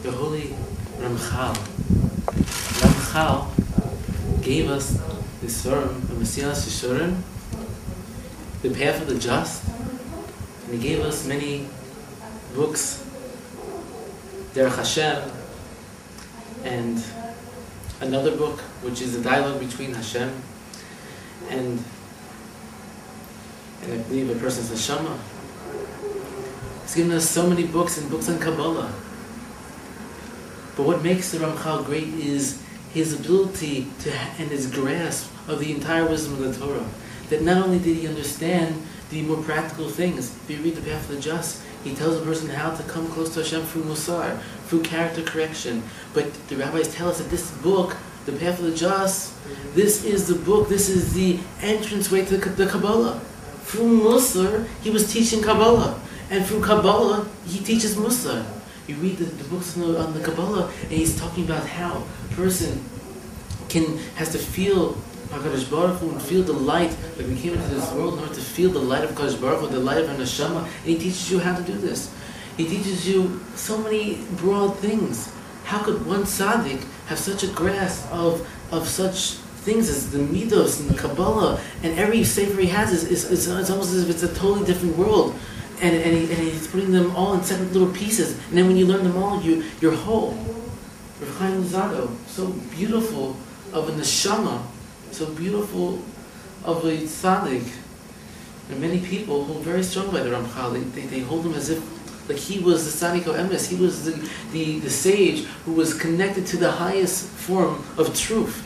the holy Ramchal. Ramchal gave us the Surim, the Mesilas Yesharim, the path of the just, and he gave us many books, Derech Hashem, and another book which is a dialogue between Hashem and I believe a person's neshama. He's given us so many books and books on Kabbalah. But what makes the Ramchal great is his ability and his grasp of the entire wisdom of the Torah. That not only did he understand the more practical things, if you read the Path of the Just, he tells a person how to come close to Hashem through Musar, through character correction. But the rabbis tell us that this book, the Path of the Just, this is the book, this is the entranceway to the Kabbalah. Through Musar, he was teaching Kabbalah. And through Kabbalah, he teaches Musar. You read the books on the Kabbalah, and he's talking about how a person has to feel HaKadosh Baruch Hu and feel the light. Like we came into this world in order to feel the light of HaKadosh Baruch Hu, the light of our neshama, and he teaches you how to do this. He teaches you so many broad things. How could one tzaddik have such a grasp of such things as the midos and the Kabbalah, and every sefer he has is almost as if it's a totally different world. And he's putting them all in separate little pieces. And then when you learn them all, you're whole. Rabbi Chaim Luzzato, so beautiful of a neshama, so beautiful of a tzaddik. And many people hold very strong by the Ramchal. They hold him as if like he was the tzaddik emes. He was the sage who was connected to the highest form of truth.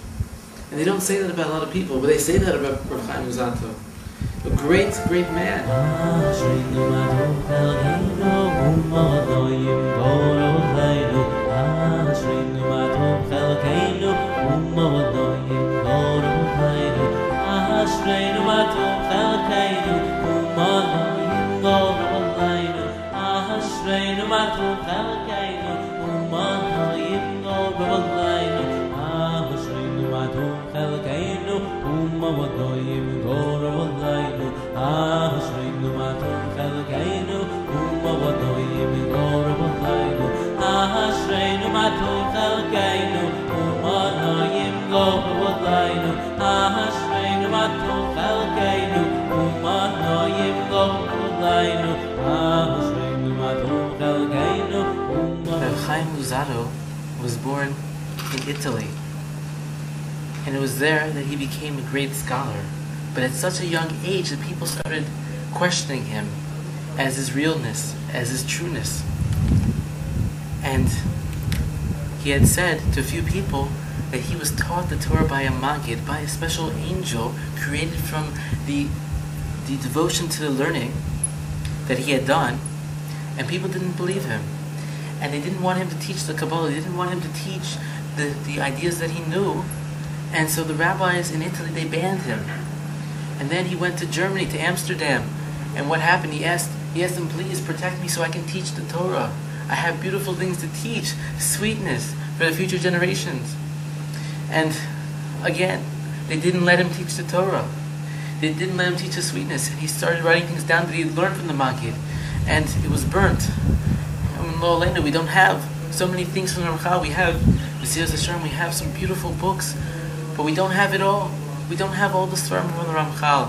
And they don't say that about a lot of people, but they say that about Rabbi Chaim Luzzato. A great, great man. Chaim Luzzato was born in Italy, and it was there that he became a great scholar. But at such a young age that people started questioning him as his realness, as his trueness. And he had said to a few people that he was taught the Torah by a Maggid, by a special angel created from the devotion to the learning that he had done, and people didn't believe him. And they didn't want him to teach the Kabbalah, they didn't want him to teach the ideas that he knew, and so the rabbis in Italy, they banned him. And then he went to Germany, to Amsterdam, and what happened? He asked them, please protect me so I can teach the Torah. I have beautiful things to teach, sweetness for the future generations. And again, they didn't let him teach the Torah. They didn't let him teach the sweetness. And he started writing things down that he had learned from the Maggid, and it was burnt. And Lo Aleinu, we don't have so many things from the Ramchal. We have Mesilas Yesharim, we have some beautiful books, but we don't have it all. We don't have all the Svarim from the Ramchal.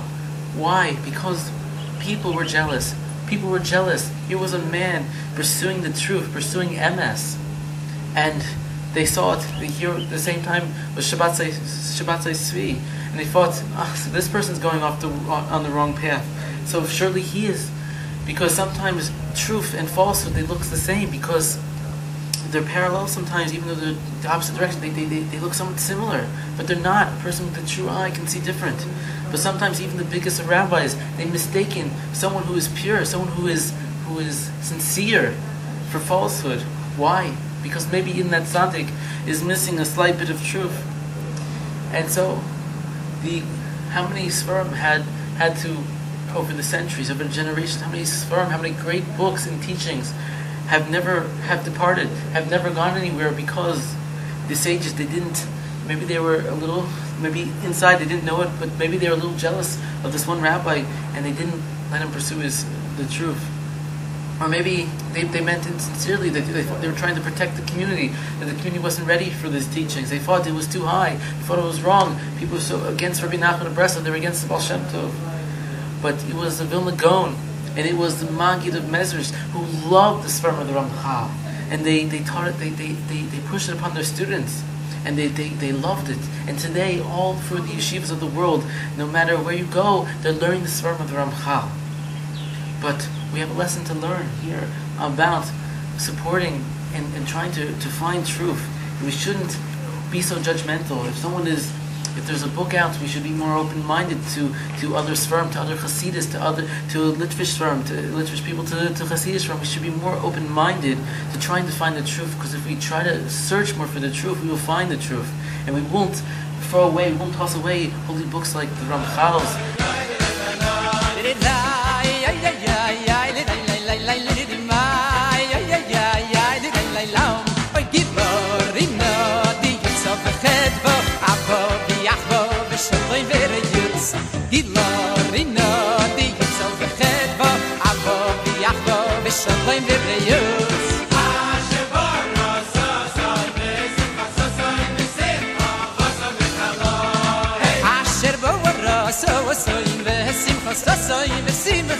Why? Because people were jealous. People were jealous. Here was a man pursuing the truth, pursuing emes, and they saw it here at the same time was Shabbat Tzvi, and they thought, so this person's going off on the wrong path. So surely he is, because sometimes truth and falsehood, they look the same because they're parallel sometimes, even though they're the opposite direction. They look somewhat similar, but they're not. A person with a true eye can see different. But sometimes even the biggest of rabbis, they mistaken someone who is pure, someone who is sincere, for falsehood. Why? Because maybe in that tzaddik is missing a slight bit of truth. And so, how many Svarim had to, over the centuries, over the generations, how many Svarim, how many great books and teachings have departed, have never gone anywhere because the sages, maybe they were a little, maybe inside they didn't know it, but maybe they were a little jealous of this one rabbi and they didn't let him pursue the truth. Or maybe they meant insincerely that they were trying to protect the community, that the community wasn't ready for these teachings. They thought it was too high. They thought it was wrong. People were so against Rabbi Nachman of Breslov, they were against the Baal Shem Tov. But it was the Vilna Gaon, and it was the Maggid of Mezrich who loved the Sfarim of the Ramchal. And they taught it, they pushed it upon their students. And they loved it. And today, all through the yeshivas of the world, no matter where you go, they're learning the Sfarim of the Ramchal. But we have a lesson to learn here about supporting and trying to find truth. We shouldn't be so judgmental. If there's a book out, we should be more open-minded to other Sfarim, to other Hasidus, to Litvish Sfarim, to Litvish people, to Hasidish Sfarim. We should be more open-minded to trying to find the truth, because if we try to search more for the truth, we will find the truth. And we won't toss away holy books like the Ramchal's. So in the simcha, so in the simcha,